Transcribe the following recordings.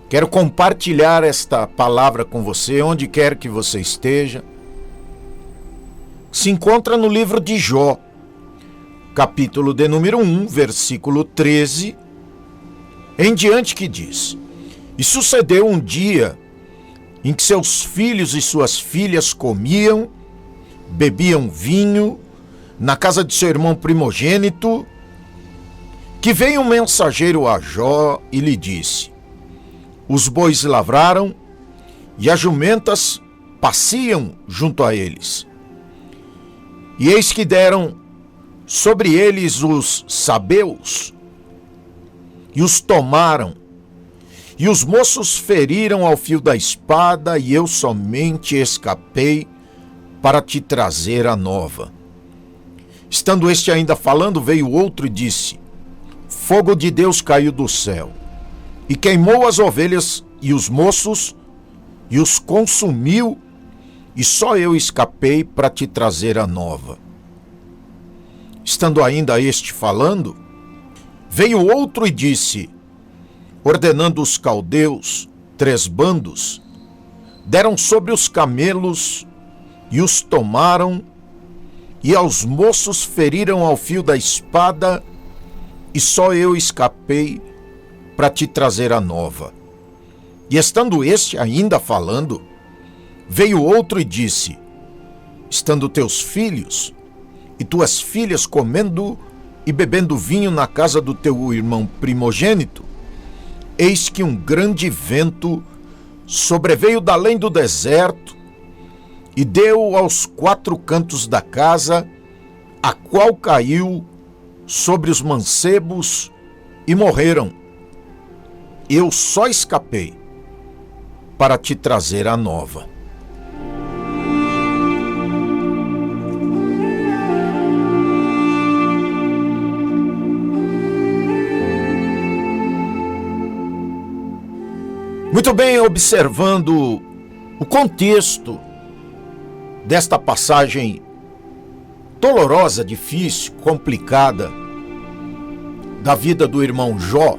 Quero compartilhar esta palavra com você, onde quer que você esteja. Se encontra no livro de Jó, capítulo de número 1, versículo 13, em diante, que diz: E sucedeu um dia em que seus filhos e suas filhas comiam, bebiam vinho, na casa de seu irmão primogênito, que veio um mensageiro a Jó e lhe disse: Os bois lavraram e as jumentas pasciam junto a eles. E eis que deram sobre eles os sabeus e os tomaram, e os moços feriram ao fio da espada, e eu somente escapei para te trazer a nova. Estando este ainda falando, veio outro e disse: Fogo de Deus caiu do céu e queimou as ovelhas e os moços e os consumiu, e só eu escapei para te trazer a nova. Estando ainda este falando, veio outro e disse: Ordenando os caldeus, 3 bandos, deram sobre os camelos e os tomaram, e aos moços feriram ao fio da espada, e só eu escapei para te trazer a nova. E estando este ainda falando, veio outro e disse: Estando teus filhos e tuas filhas comendo e bebendo vinho na casa do teu irmão primogênito, eis que um grande vento sobreveio da além do deserto e deu aos 4 cantos da casa, a qual caiu sobre os mancebos e morreram. Eu só escapei para te trazer a nova. Muito bem, observando o contexto desta passagem dolorosa, difícil, complicada da vida do irmão Jó,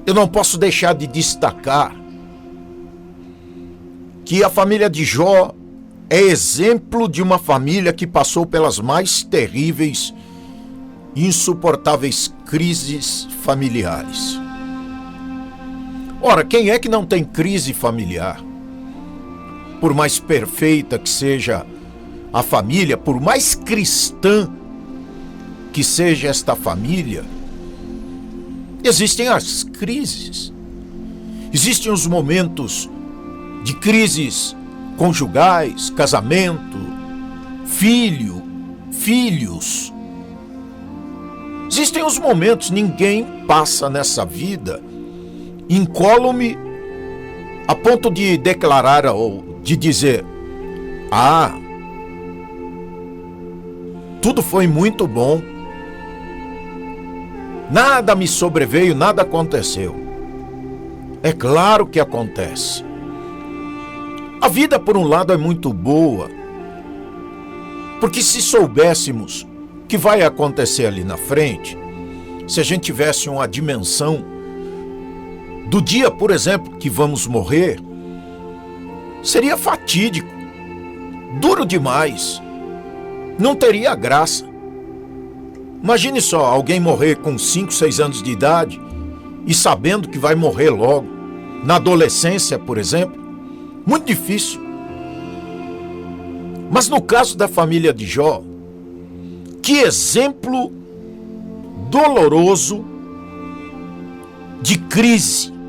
eu não posso deixar de destacar que a família de Jó é exemplo de uma família que passou pelas mais terríveis e insuportáveis crises familiares. Ora, quem é que não tem crise familiar? Por mais perfeita que seja a família, por mais cristã que seja esta família, existem as crises. Existem os momentos de crises conjugais, casamento, filhos. Existem os momentos, ninguém passa nessa vida incólume a ponto de declarar ou de dizer: tudo foi muito bom, nada me sobreveio, nada aconteceu. É claro que acontece. A vida, por um lado, é muito boa, porque se soubéssemos o que vai acontecer ali na frente, se a gente tivesse uma dimensão do dia, por exemplo, que vamos morrer, seria fatídico, duro demais, não teria graça. Imagine só, alguém morrer com 5, 6 anos de idade e sabendo que vai morrer logo, na adolescência, por exemplo, muito difícil. Mas no caso da família de Jó, que exemplo doloroso de crise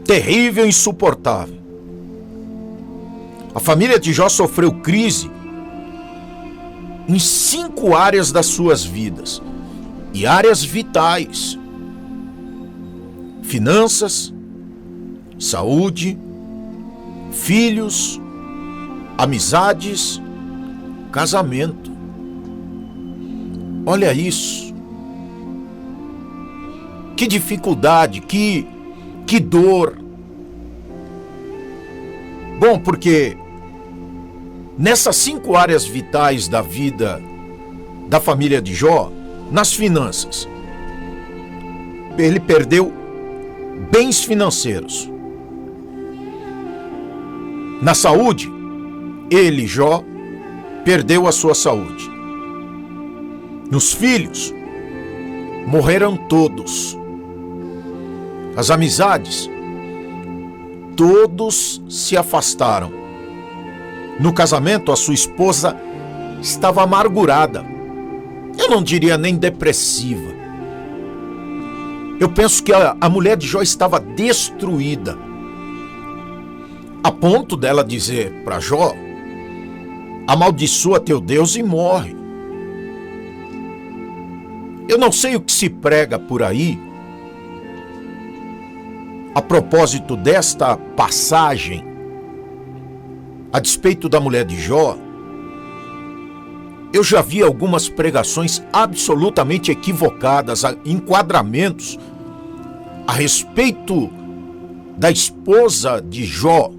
terrível e insuportável. A família de Jó sofreu crise em 5 áreas das suas vidas, e áreas vitais: finanças, saúde, filhos, amizades, casamento. Olha isso. Que dificuldade, que dor. Bom, porque nessas 5 áreas vitais da vida da família de Jó, nas finanças, ele perdeu bens financeiros. Na saúde, ele, Jó, perdeu a sua saúde. Nos filhos, morreram todos. As amizades, todos se afastaram. No casamento, a sua esposa estava amargurada. Eu não diria nem depressiva. Eu penso que a mulher de Jó estava destruída. A ponto dela dizer para Jó: amaldiçoa teu Deus e morre. Eu não sei o que se prega por aí a propósito desta passagem, a despeito da mulher de Jó. Eu já vi algumas pregações absolutamente equivocadas, enquadramentos a respeito da esposa de Jó,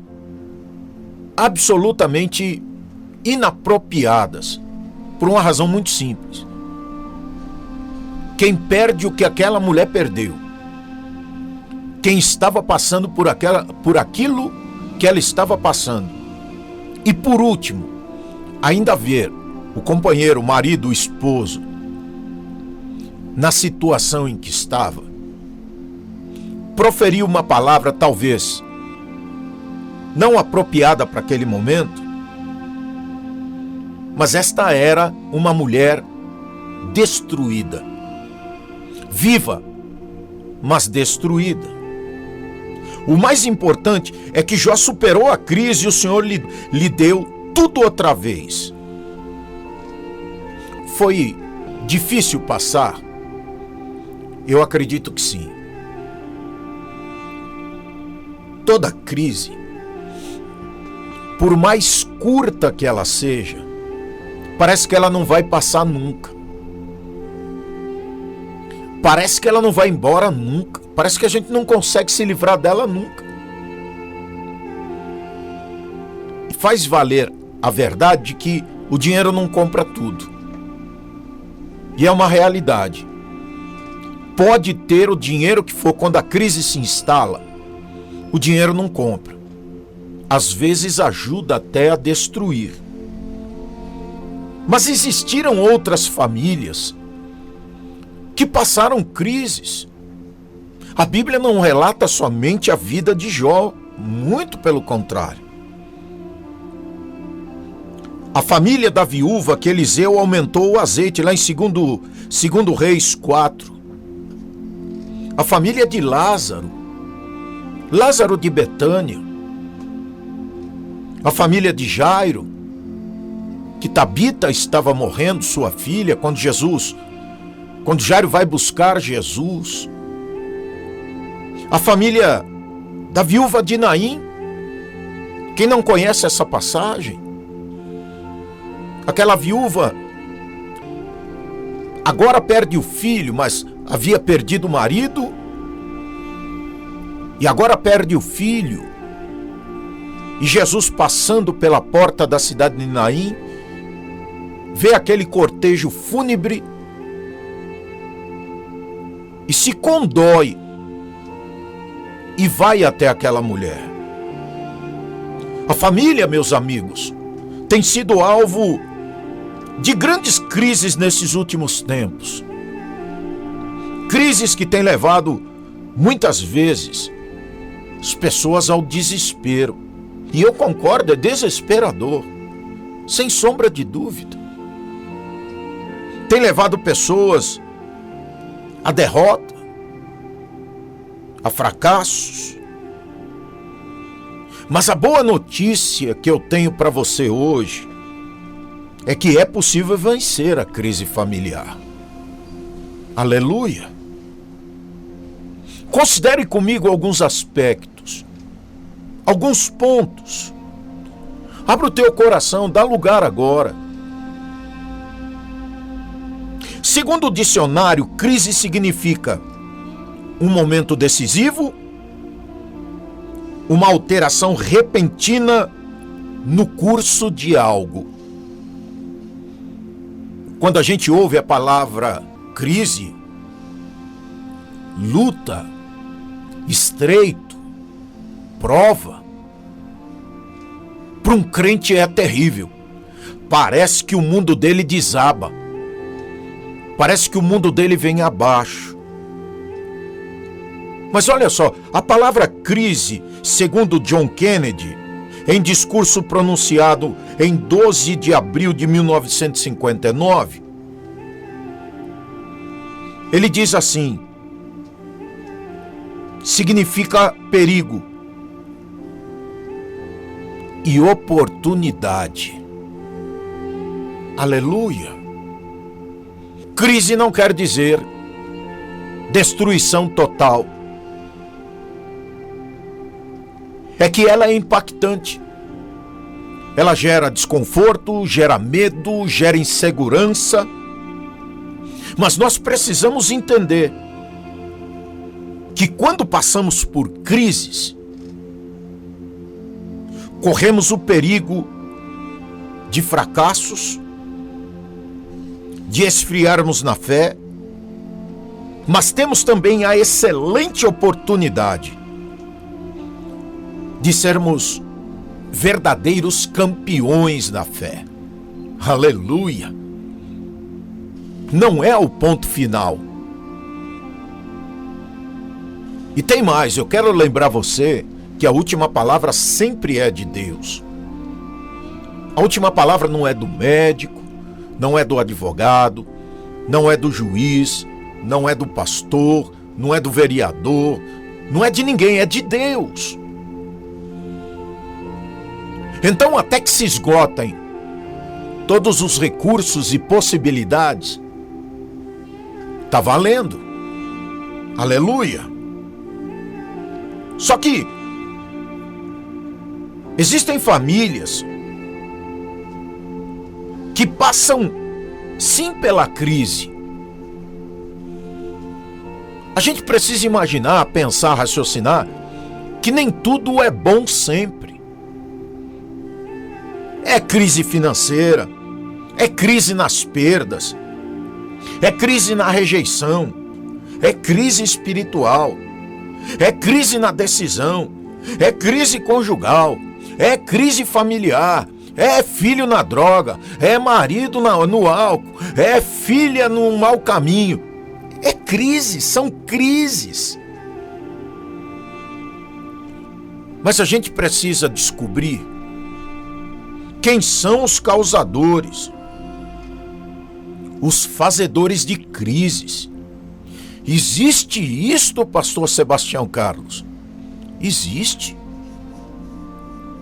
absolutamente inapropriadas, por uma razão muito simples. Quem perde o que aquela mulher perdeu, quem estava passando por aquilo que ela estava passando, e por último, ainda ver o companheiro, o marido, o esposo, na situação em que estava, proferiu uma palavra talvez não apropriada para aquele momento, mas esta era uma mulher destruída, viva, mas destruída. O mais importante é que Jó superou a crise e o Senhor lhe deu tudo outra vez. Foi difícil passar? Eu acredito que sim. Toda crise, por mais curta que ela seja, parece que ela não vai passar nunca. Parece que ela não vai embora nunca. Parece que a gente não consegue se livrar dela nunca. E faz valer a verdade de que o dinheiro não compra tudo. E é uma realidade. Pode ter o dinheiro que for, quando a crise se instala, o dinheiro não compra. Às vezes ajuda até a destruir. Mas existiram outras famílias que passaram crises. A Bíblia não relata somente a vida de Jó, muito pelo contrário. A família da viúva que Eliseu aumentou o azeite, lá em 2 Reis 4. A família de Lázaro de Betânia. A família de Jairo, que Tabita estava morrendo, sua filha, quando Jairo vai buscar Jesus. A família da viúva de Naim. Quem não conhece essa passagem? Aquela viúva agora perde o filho, mas havia perdido o marido, e agora perde o filho. E Jesus, passando pela porta da cidade de Naim, vê aquele cortejo fúnebre e se condói e vai até aquela mulher. A família, meus amigos, tem sido alvo de grandes crises nesses últimos tempos. Crises que têm levado, muitas vezes, as pessoas ao desespero. E eu concordo, é desesperador, sem sombra de dúvida. Tem levado pessoas à derrota, a fracassos. Mas a boa notícia que eu tenho para você hoje é que é possível vencer a crise familiar. Aleluia! Considere comigo alguns aspectos, alguns pontos. Abra o teu coração, dá lugar agora. Segundo o dicionário, crise significa um momento decisivo, uma alteração repentina no curso de algo. Quando a gente ouve a palavra crise, luta, estreito, prova. Para um crente é terrível. Parece que o mundo dele desaba. Parece que o mundo dele vem abaixo. Mas olha só, a palavra crise, segundo John Kennedy, em discurso pronunciado em 12 de abril de 1959, ele diz assim: significa perigo e oportunidade. Aleluia! Crise não quer dizer destruição total. É que ela é impactante. Ela gera desconforto, gera medo, gera insegurança. Mas nós precisamos entender que quando passamos por crises, corremos o perigo de fracassos, de esfriarmos na fé, mas temos também a excelente oportunidade de sermos verdadeiros campeões da fé. Aleluia! Não é o ponto final. E tem mais, eu quero lembrar você que a última palavra sempre é de Deus. A última palavra não é do médico, não é do advogado, não é do juiz, não é do pastor, não é do vereador, não é de ninguém, é de Deus. Então, até que se esgotem todos os recursos e possibilidades, tá valendo. Aleluia! Só que existem famílias que passam sim pela crise. A gente precisa imaginar, pensar, raciocinar que nem tudo é bom sempre. É crise financeira, é crise nas perdas, é crise na rejeição, é crise espiritual, é crise na decisão, é crise conjugal, é crise familiar, é filho na droga, é marido no álcool, é filha no mau caminho. É crise, são crises. Mas a gente precisa descobrir quem são os causadores, os fazedores de crises. Existe isto, pastor Sebastião Carlos? Existe.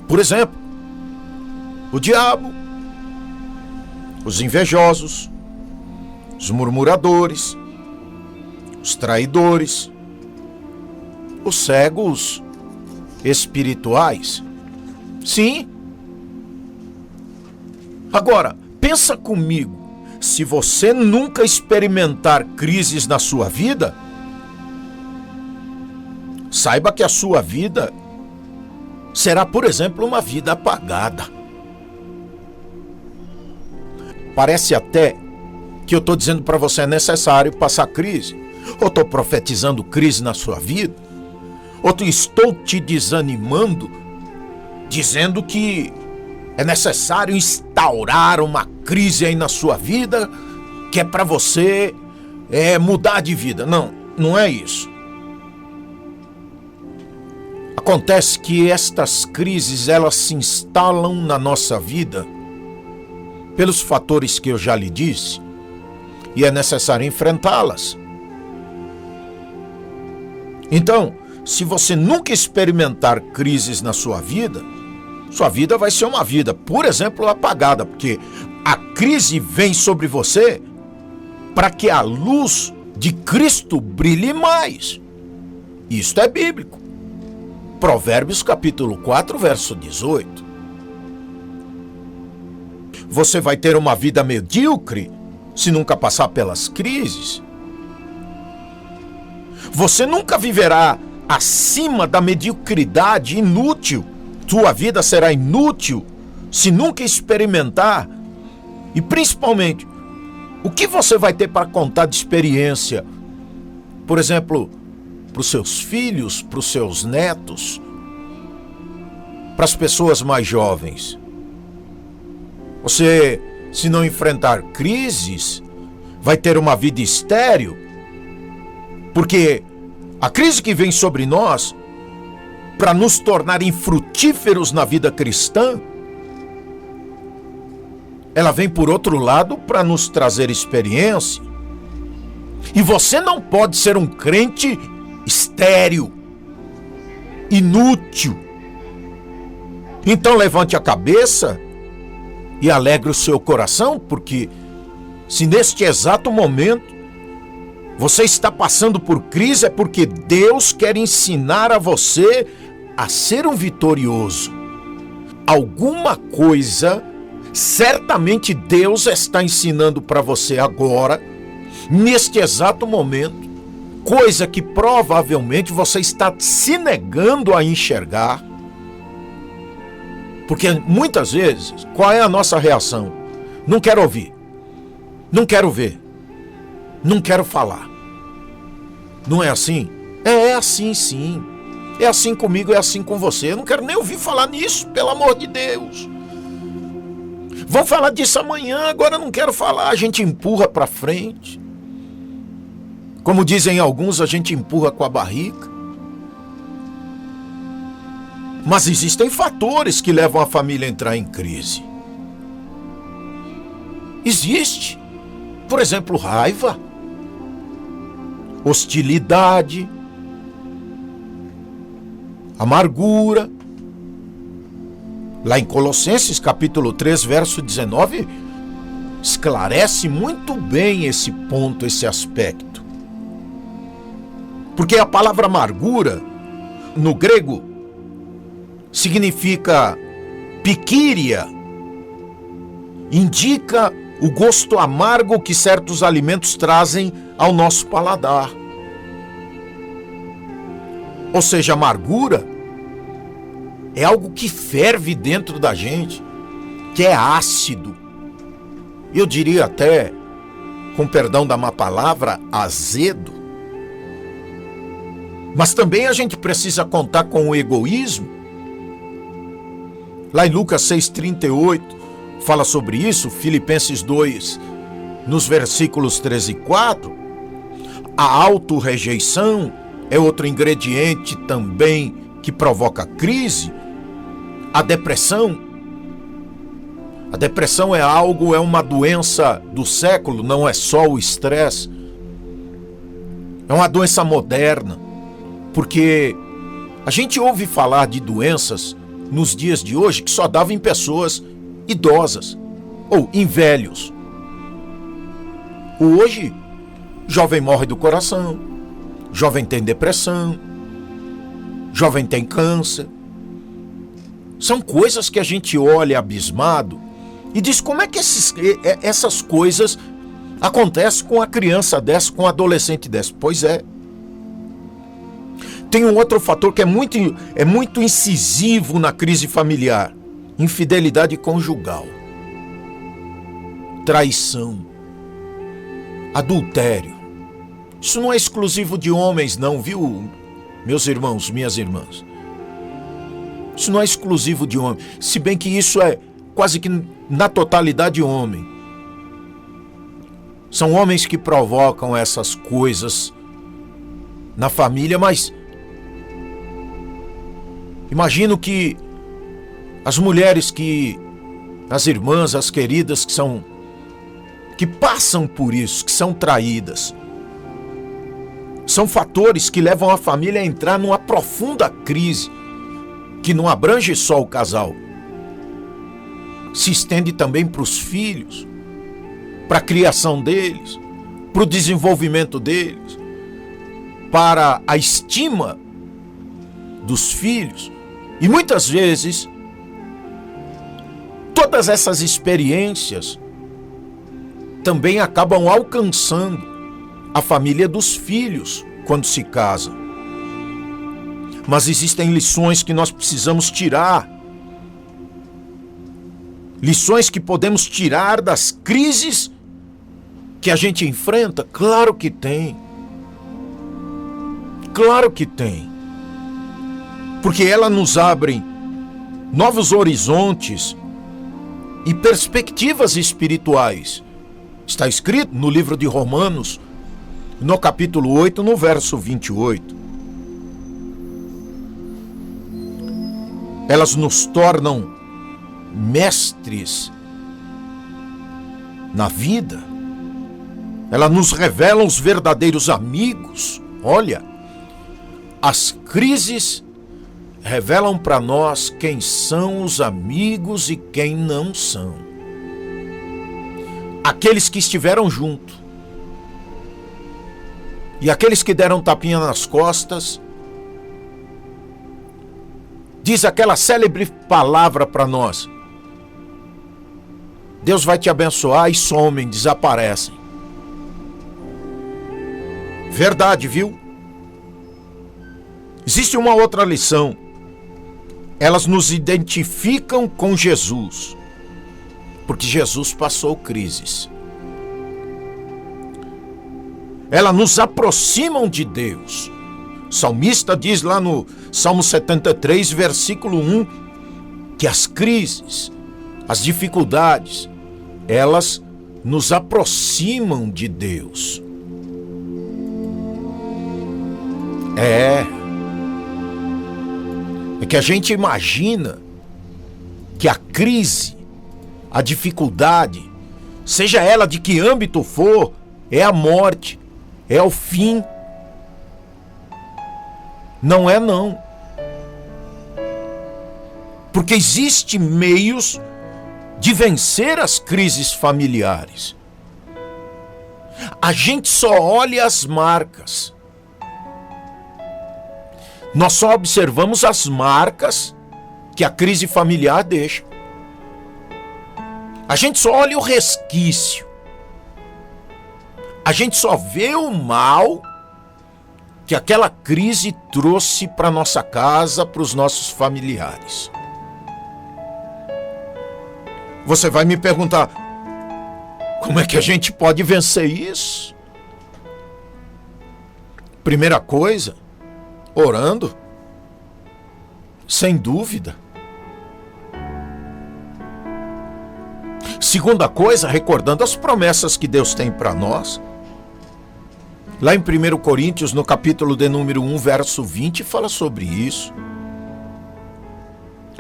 Por exemplo, o diabo, os invejosos, os murmuradores, os traidores, os cegos espirituais. Sim. Agora, pensa comigo, se você nunca experimentar crises na sua vida, saiba que a sua vida será, por exemplo, uma vida apagada. Parece até que eu estou dizendo para você é necessário passar crise. Ou estou profetizando crise na sua vida. Ou estou te desanimando, dizendo que é necessário instaurar uma crise aí na sua vida, que é para você mudar de vida. Não, não é isso. Acontece que estas crises, elas se instalam na nossa vida pelos fatores que eu já lhe disse, e é necessário enfrentá-las. Então, se você nunca experimentar crises na sua vida vai ser uma vida, por exemplo, apagada, porque a crise vem sobre você para que a luz de Cristo brilhe mais. Isto é bíblico. Provérbios capítulo 4, verso 18. Você vai ter uma vida medíocre se nunca passar pelas crises. Você nunca viverá acima da mediocridade inútil. Sua vida será inútil se nunca experimentar. E principalmente, o que você vai ter para contar de experiência? Por exemplo, para os seus filhos, para os seus netos, para as pessoas mais jovens. Você, se não enfrentar crises, vai ter uma vida estéril, porque a crise que vem sobre nós, para nos tornar infrutíferos na vida cristã, ela vem por outro lado para nos trazer experiência. E você não pode ser um crente estéril, inútil. Então levante a cabeça e alegre o seu coração, porque se neste exato momento você está passando por crise, é porque Deus quer ensinar a você a ser um vitorioso. Alguma coisa, certamente Deus está ensinando para você agora, neste exato momento, coisa que provavelmente você está se negando a enxergar. Porque muitas vezes, qual é a nossa reação? Não quero ouvir, não quero ver, não quero falar. Não é assim? É assim sim. É assim comigo, é assim com você. Eu não quero nem ouvir falar nisso, pelo amor de Deus. Vou falar disso amanhã, agora não quero falar. A gente empurra para frente. Como dizem alguns, a gente empurra com a barriga. Mas existem fatores que levam a família a entrar em crise. Existe. Por exemplo, raiva, hostilidade, amargura. Lá em Colossenses capítulo 3, verso 19, esclarece muito bem esse ponto, esse aspecto. Porque a palavra amargura, no grego, significa piquíria, indica o gosto amargo que certos alimentos trazem ao nosso paladar. Ou seja, amargura é algo que ferve dentro da gente, que é ácido. Eu diria até, com perdão da má palavra, azedo. Mas também a gente precisa contar com o egoísmo. Lá em Lucas 6,38, fala sobre isso, Filipenses 2, nos versículos 13 e 4, a autorrejeição é outro ingrediente também que provoca crise. A depressão é uma doença do século, não é só o estresse. É uma doença moderna, porque a gente ouve falar de doenças nos dias de hoje que só davam em pessoas idosas ou em velhos. Hoje, jovem morre do coração, jovem tem depressão, jovem tem câncer. São coisas que a gente olha abismado e diz como é que essas coisas acontecem com a criança dessa, com um adolescente dessa. Pois é. Tem um outro fator que é muito incisivo na crise familiar: infidelidade conjugal, traição, adultério. Isso não é exclusivo de homens não, viu, meus irmãos, minhas irmãs? Isso não é exclusivo de homem, se bem que isso é quase que na totalidade homem. São homens que provocam essas coisas na família, mas imagino que as mulheres as irmãs, as queridas que passam por isso, que são traídas, são fatores que levam a família a entrar numa profunda crise, que não abrange só o casal, se estende também para os filhos, para a criação deles, para o desenvolvimento deles, para a estima dos filhos. E muitas vezes, todas essas experiências também acabam alcançando a família dos filhos quando se casam. Mas existem lições que nós precisamos tirar. Lições que podemos tirar das crises que a gente enfrenta? Claro que tem. Claro que tem. Porque ela nos abre novos horizontes e perspectivas espirituais. Está escrito no livro de Romanos, no capítulo 8, no verso 28. Elas nos tornam mestres na vida. Elas nos revelam os verdadeiros amigos. Olha, as crises revelam para nós quem são os amigos e quem não são. Aqueles que estiveram junto e aqueles que deram tapinha nas costas. Diz aquela célebre palavra para nós: Deus vai te abençoar, e somem, desaparecem. Verdade, viu? Existe uma outra lição. Elas nos identificam com Jesus, porque Jesus passou crises. Elas nos aproximam de Deus. O salmista diz lá no Salmo 73, versículo 1, que as crises, as dificuldades, elas nos aproximam de Deus. É que a gente imagina que a crise, a dificuldade, seja ela de que âmbito for, é a morte, é o fim. Não é não. Porque existem meios de vencer as crises familiares. A gente só olha as marcas. Nós só observamos as marcas que a crise familiar deixa. A gente só olha o resquício. A gente só vê o mal que aquela crise trouxe para nossa casa, para os nossos familiares. Você vai me perguntar, como é que a gente pode vencer isso? Primeira coisa, orando, sem dúvida. Segunda coisa, recordando as promessas que Deus tem para nós. Lá em 1 Coríntios, no capítulo de número 1, verso 20, fala sobre isso.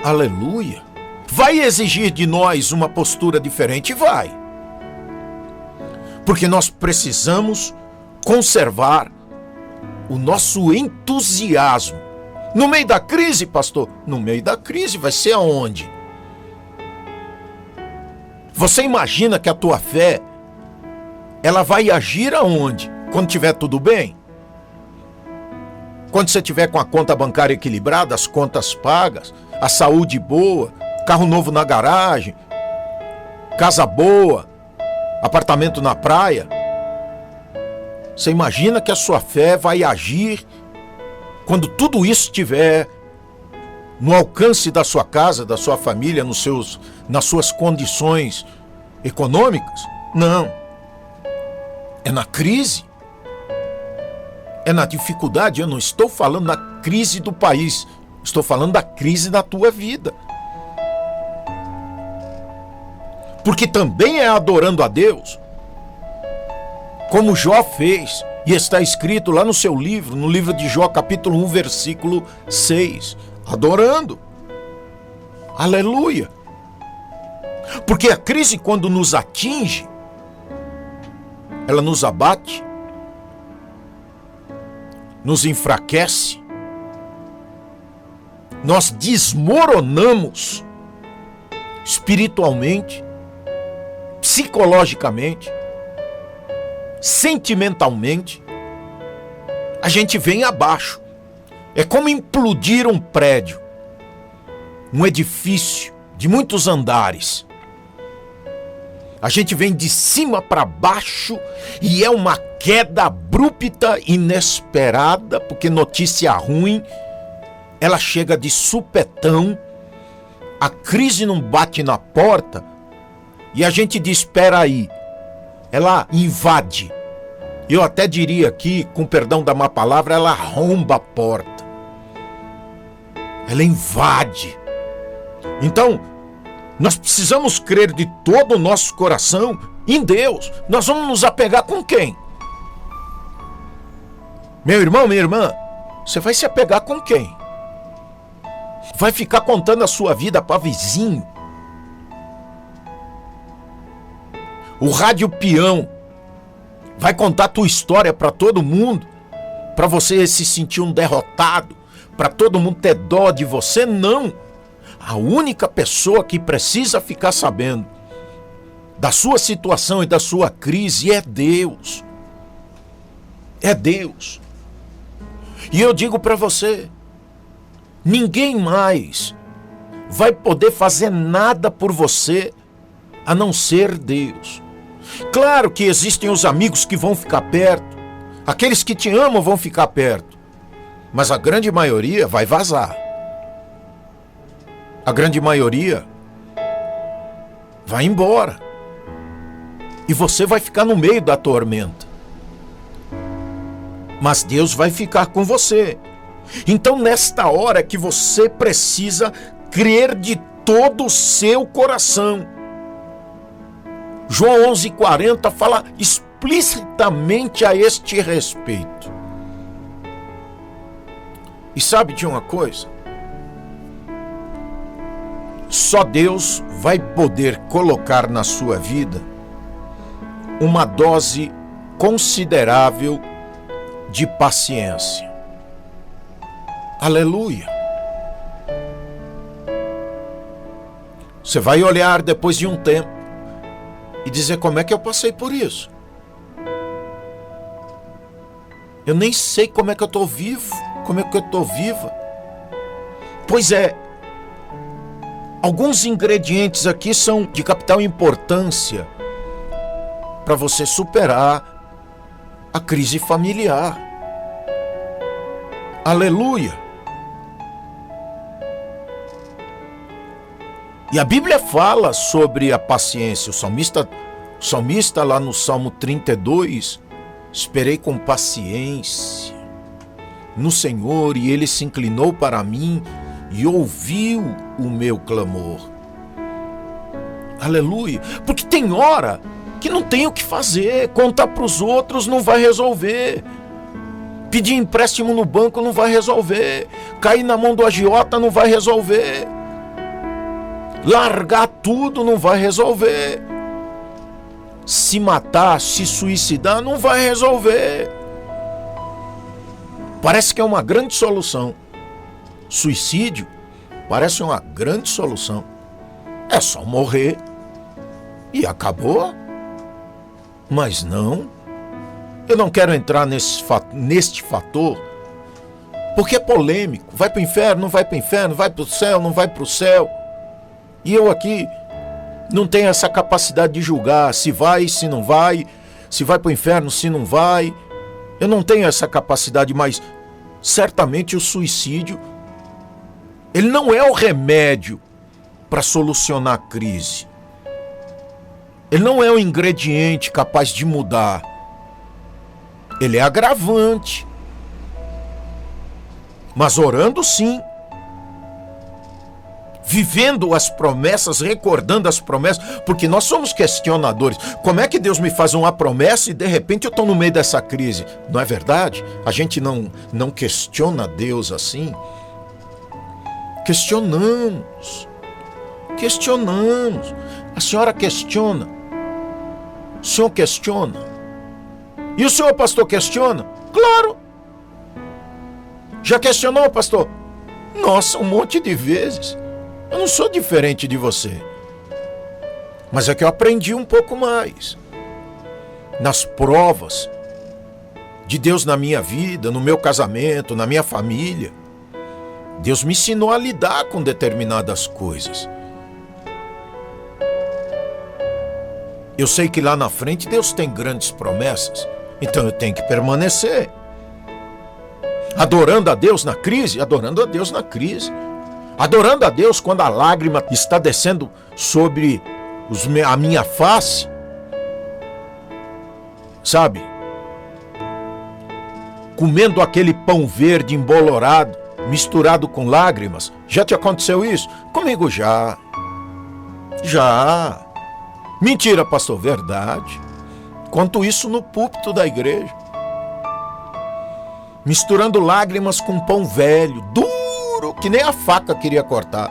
Aleluia! Vai exigir de nós uma postura diferente? Vai. Porque nós precisamos conservar o nosso entusiasmo. No meio da crise, pastor? No meio da crise, vai ser aonde? Você imagina que a tua fé, ela vai agir aonde? Quando tiver tudo bem? Quando você tiver com a conta bancária equilibrada, as contas pagas, a saúde boa, carro novo na garagem, casa boa, apartamento na praia. Você imagina que a sua fé vai agir quando tudo isso estiver no alcance da sua casa, da sua família, nas suas condições econômicas? Não. É na crise. É na dificuldade. Eu não estou falando da crise do país. Estou falando da crise da tua vida. Porque também é adorando a Deus, como Jó fez, e está escrito lá no seu livro, no livro de Jó, capítulo 1, versículo 6. Adorando. Aleluia. Porque a crise, quando nos atinge, ela nos abate, nos enfraquece, nós desmoronamos espiritualmente, psicologicamente, sentimentalmente. A gente vem abaixo. É como implodir um prédio, um edifício de muitos andares. A gente vem de cima para baixo e é uma queda abrupta, inesperada, porque notícia ruim, ela chega de supetão, a crise não bate na porta e a gente diz, espera aí, ela invade Eu até diria aqui, com perdão da má palavra, ela arromba a porta. Ela invade. Então, nós precisamos crer de todo o nosso coração em Deus. Nós vamos nos apegar com quem? Meu irmão, minha irmã, você vai se apegar com quem? Vai ficar contando a sua vida para vizinho? O rádio peão vai contar a tua história para todo mundo? Para você se sentir um derrotado? Para todo mundo ter dó de você? Não! A única pessoa que precisa ficar sabendo da sua situação e da sua crise é Deus. É Deus. E eu digo para você, ninguém mais vai poder fazer nada por você a não ser Deus. Claro que existem os amigos que vão ficar perto, aqueles que te amam vão ficar perto, mas a grande maioria vai vazar. A grande maioria vai embora. E você vai ficar no meio da tormenta. Mas Deus vai ficar com você. Então, nesta hora que você precisa crer de todo o seu coração. João 11:40 fala explicitamente a este respeito. E sabe de uma coisa? Só Deus vai poder colocar na sua vida uma dose considerável de paciência. Aleluia! Você vai olhar depois de um tempo e dizer: como é que eu passei por isso? Eu nem sei como é que eu estou vivo, como é que eu estou viva. Pois é, alguns ingredientes aqui são de capital importância para você superar a crise familiar. Aleluia! E a Bíblia fala sobre a paciência. O salmista lá no Salmo 32, esperei com paciência no Senhor e Ele se inclinou para mim e ouviu o meu clamor. Aleluia! Porque tem hora que não tem o que fazer, contar para os outros não vai resolver, pedir empréstimo no banco não vai resolver, cair na mão do agiota não vai resolver, largar tudo não vai resolver, se matar, se suicidar não vai resolver. Parece que é uma grande solução. Suicídio parece uma grande solução. É só morrer e acabou. Mas não. Eu não quero entrar neste fator, porque é polêmico. Vai para o inferno, não vai para o inferno, vai para o céu, não vai para o céu. E eu aqui não tenho essa capacidade de julgar se vai, se não vai, se vai para o inferno, se não vai. Eu não tenho essa capacidade, mas certamente o suicídio, ele não é o remédio para solucionar a crise. Ele não é um ingrediente capaz de mudar. Ele é agravante. Mas orando sim. Vivendo as promessas, recordando as promessas, porque nós somos questionadores. Como é que Deus me faz uma promessa e de repente eu estou no meio dessa crise? Não é verdade? A gente não questiona Deus assim. Questionamos. A senhora questiona. O senhor questiona. E o senhor, pastor, questiona? Claro. Já questionou, pastor? Nossa, um monte de vezes. Eu não sou diferente de você. Mas é que eu aprendi um pouco mais. Nas provas de Deus na minha vida, no meu casamento, na minha família. Deus me ensinou a lidar com determinadas coisas. Eu sei que lá na frente Deus tem grandes promessas, então eu tenho que permanecer. Adorando a Deus na crise, adorando a Deus na crise. Adorando a Deus quando a lágrima está descendo sobre a minha face. Sabe? comendo aquele pão verde embolorado, misturado com lágrimas. Já te aconteceu isso? Comigo já. Já. Mentira, pastor, verdade. Conto isso no púlpito da igreja. Misturando lágrimas com pão velho, duro, que nem a faca queria cortar.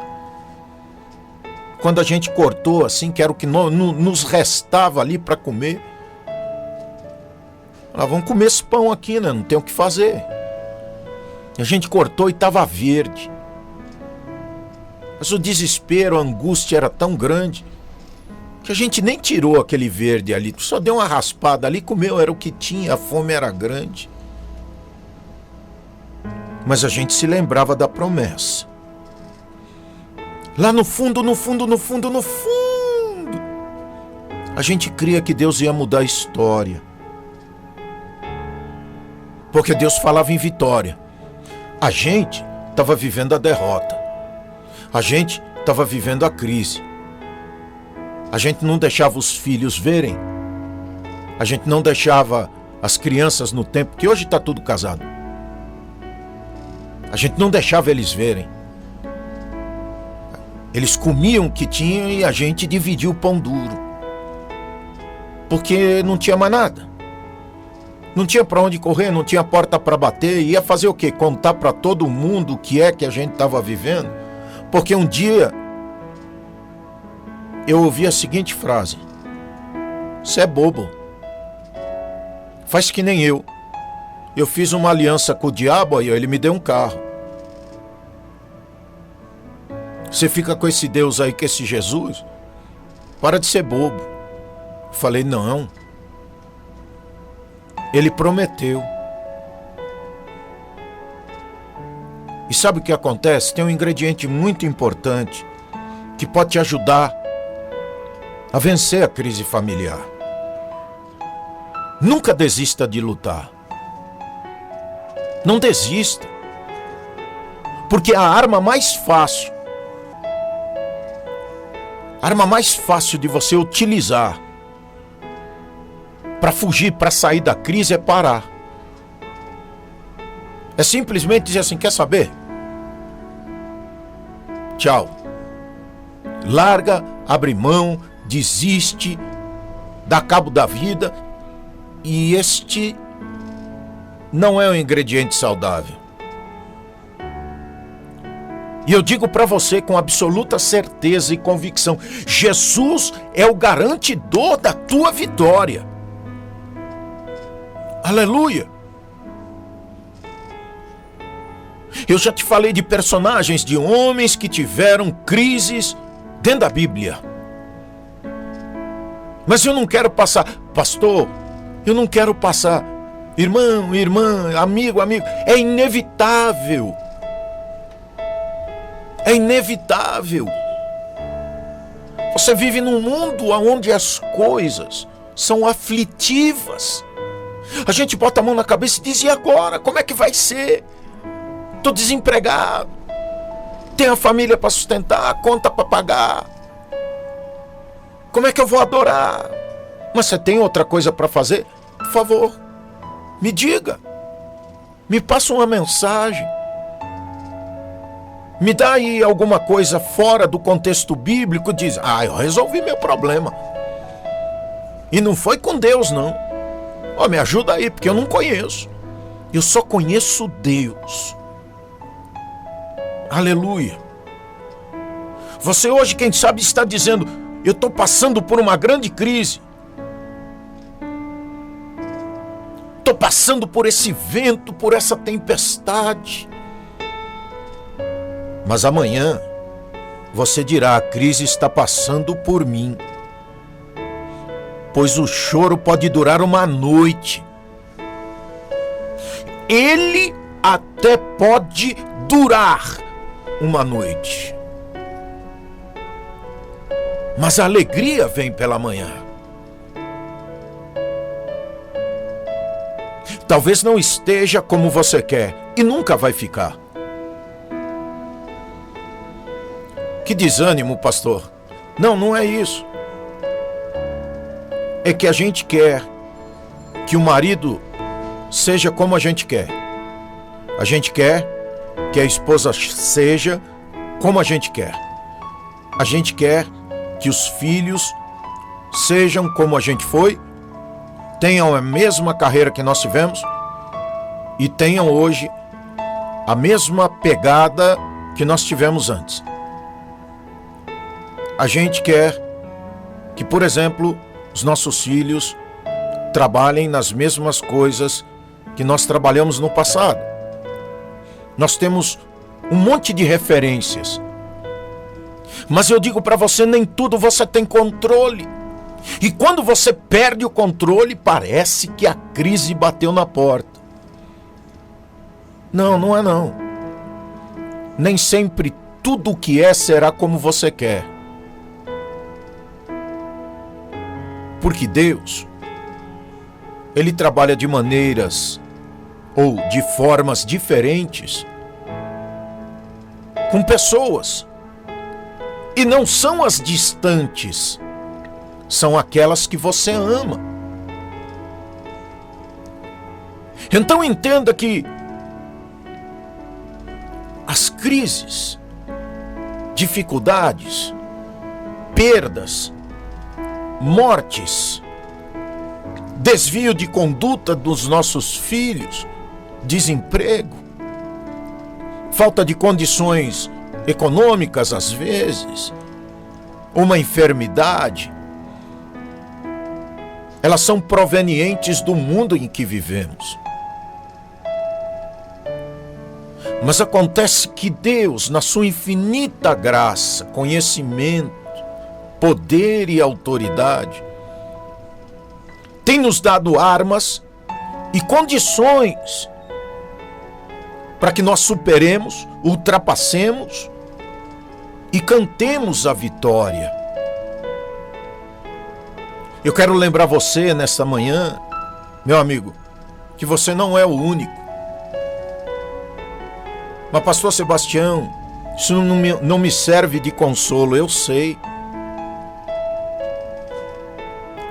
Quando a gente cortou assim, que era o que nos restava ali para comer, nós vamos comer esse pão aqui, né? Não tem o que fazer. A gente cortou e estava verde. Mas o desespero, a angústia era tão grande que a gente nem tirou aquele verde ali, só deu uma raspada ali, comeu, era o que tinha, a fome era grande. Mas a gente se lembrava da promessa. Lá no fundo, a gente cria que Deus ia mudar a história. Porque Deus falava em vitória. A gente estava vivendo a derrota. A gente estava vivendo a crise. A gente não deixava os filhos verem. A gente não deixava as crianças no tempo, que hoje está tudo casado. A gente não deixava eles verem. Eles comiam o que tinham e a gente dividia o pão duro. Porque não tinha mais nada. Não tinha para onde correr, não tinha porta para bater. Ia fazer o quê? Contar para todo mundo o que é que a gente estava vivendo? Porque um dia eu ouvi a seguinte frase: "Você é bobo. Faz que nem eu. Eu fiz uma aliança com o diabo e ele me deu um carro. Você fica com esse Deus aí, com esse Jesus? Para de ser bobo." Eu falei, não. Ele prometeu. E sabe o que acontece? Tem um ingrediente muito importante que pode te ajudar a vencer a crise familiar. Nunca desista de lutar. Não desista. Porque a arma mais fácil de você utilizar para fugir, para sair da crise é parar. É simplesmente dizer assim, quer saber? Tchau. Larga, abre mão, desiste, dá cabo da vida. E este não é um ingrediente saudável. E eu digo para você com absoluta certeza e convicção, Jesus é o garantidor da tua vitória. Aleluia! Eu já te falei de personagens, de homens que tiveram crises dentro da Bíblia. Mas eu não quero passar, pastor, eu não quero passar, irmão, irmã, amigo, é inevitável. É inevitável. Você vive num mundo onde as coisas são aflitivas. A gente bota a mão na cabeça e diz, e agora? Como é que vai ser? Estou desempregado. Tenho a família para sustentar, a conta para pagar. Como é que eu vou adorar? Mas você tem outra coisa para fazer? Por favor, me diga. Me passa uma mensagem. Me dá aí alguma coisa fora do contexto bíblico, diz, eu resolvi meu problema. E não foi com Deus, não. Me ajuda aí, porque eu não conheço. Eu só conheço Deus. Aleluia. Você hoje, quem sabe, está dizendo, eu estou passando por uma grande crise. Estou passando por esse vento, por essa tempestade. Mas amanhã você dirá, a crise está passando por mim. Pois o choro pode durar uma noite. Ele até pode durar uma noite. Mas a alegria vem pela manhã. Talvez não esteja como você quer e nunca vai ficar. Que desânimo, pastor. Não é isso. É que a gente quer que o marido seja como a gente quer. A gente quer que a esposa seja como a gente quer. A gente quer que os filhos sejam como a gente foi, tenham a mesma carreira que nós tivemos e tenham hoje a mesma pegada que nós tivemos antes. A gente quer que, por exemplo, os nossos filhos trabalhem nas mesmas coisas que nós trabalhamos no passado. Nós temos um monte de referências. Mas eu digo para você, nem tudo você tem controle. E quando você perde o controle, parece que a crise bateu na porta. Não, não é não. Nem sempre tudo o que é será como você quer. Porque Deus, Ele trabalha de maneiras ou de formas diferentes com pessoas. E não são as distantes, são aquelas que você ama. Então entenda que as crises, dificuldades, perdas, mortes, desvio de conduta dos nossos filhos, desemprego, falta de condições econômicas às vezes, uma enfermidade, elas são provenientes do mundo em que vivemos. Mas acontece que Deus, na sua infinita graça, conhecimento, poder e autoridade, tem nos dado armas e condições para que nós superemos, ultrapassemos e cantemos a vitória. Eu quero lembrar você nesta manhã, meu amigo, que você não é o único. Mas pastor Sebastião, isso não me serve de consolo, eu sei.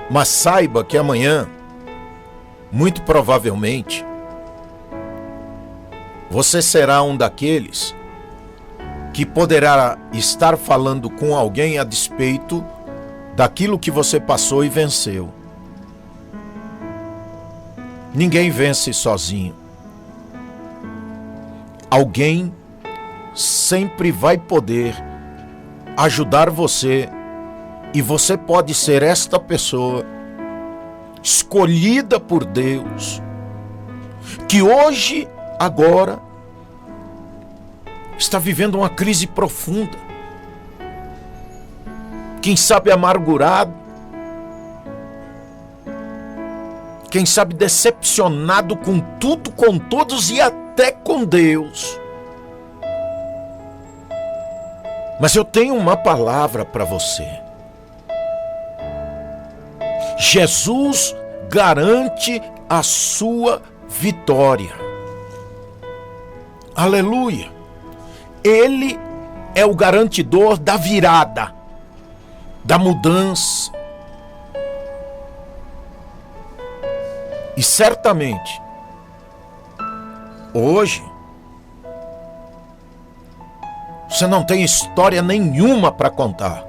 Mas saiba que amanhã, muito provavelmente, você será um daqueles que poderá estar falando com alguém a despeito daquilo que você passou e venceu. Ninguém vence sozinho. Alguém sempre vai poder ajudar você e você pode ser esta pessoa escolhida por Deus, que hoje, agora, está vivendo uma crise profunda. Quem sabe amargurado, quem sabe decepcionado com tudo, com todos e até com Deus. Mas eu tenho uma palavra para você. Jesus garante a sua vitória. Aleluia! Ele é o garantidor da virada, da mudança. E certamente, hoje, você não tem história nenhuma para contar.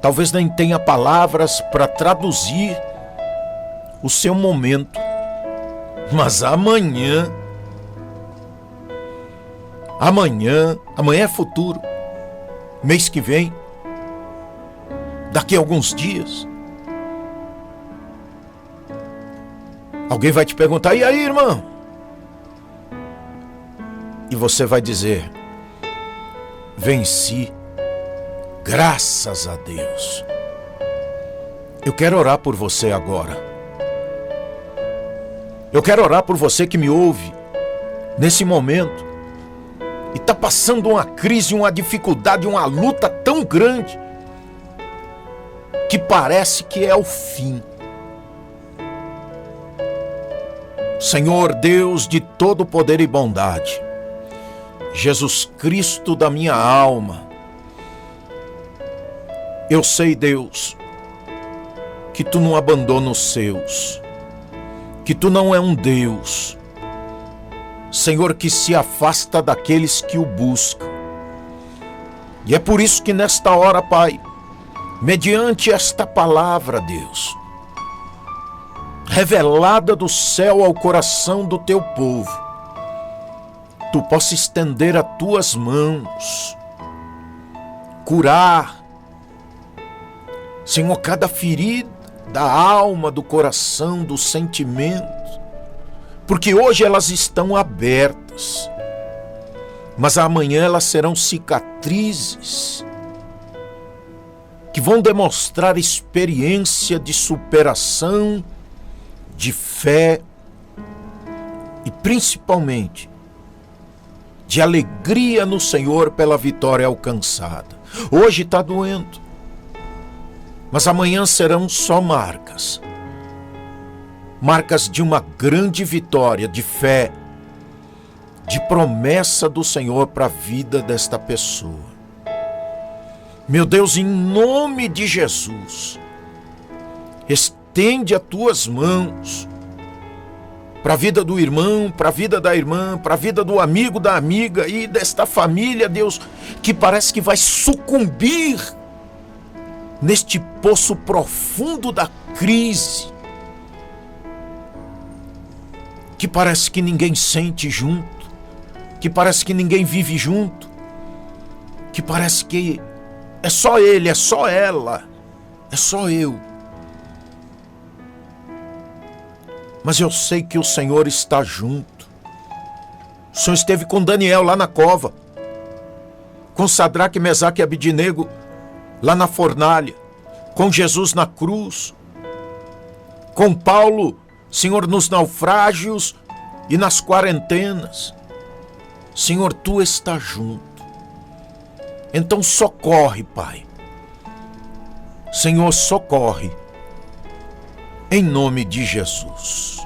Talvez nem tenha palavras para traduzir o seu momento. Mas amanhã é futuro. Mês que vem, daqui a alguns dias, alguém vai te perguntar: e aí, irmão? E você vai dizer: venci, graças a Deus. Eu quero orar por você agora. Eu quero orar por você que me ouve nesse momento e está passando uma crise, uma dificuldade, uma luta tão grande que parece que é o fim. Senhor Deus de todo poder e bondade, Jesus Cristo da minha alma, eu sei, Deus, que Tu não abandona os seus, que Tu não é um Deus Senhor, que se afasta daqueles que o buscam. E é por isso que nesta hora, Pai, mediante esta palavra, Deus, revelada do céu ao coração do teu povo, tu possa estender as tuas mãos, curar, Senhor, cada ferida da alma, do coração, dos sentimentos, porque hoje elas estão abertas, mas amanhã elas serão cicatrizes que vão demonstrar experiência de superação, de fé e principalmente de alegria no Senhor pela vitória alcançada. Hoje está doendo, mas amanhã serão só marcas de uma grande vitória, de fé, de promessa do Senhor para a vida desta pessoa. Meu Deus, em nome de Jesus, estende as tuas mãos para a vida do irmão, para a vida da irmã, para a vida do amigo, da amiga e desta família, Deus, que parece que vai sucumbir neste poço profundo da crise, que parece que ninguém sente junto, que parece que ninguém vive junto, que parece que é só ele, é só ela, é só eu. Mas eu sei que o Senhor está junto. O Senhor esteve com Daniel lá na cova, com Sadraque, Mesaque e Abidnego lá na fornalha, com Jesus na cruz, com Paulo, Senhor, nos naufrágios e nas quarentenas. Senhor, tu estás junto. Então socorre, Pai. Senhor, socorre. Em nome de Jesus.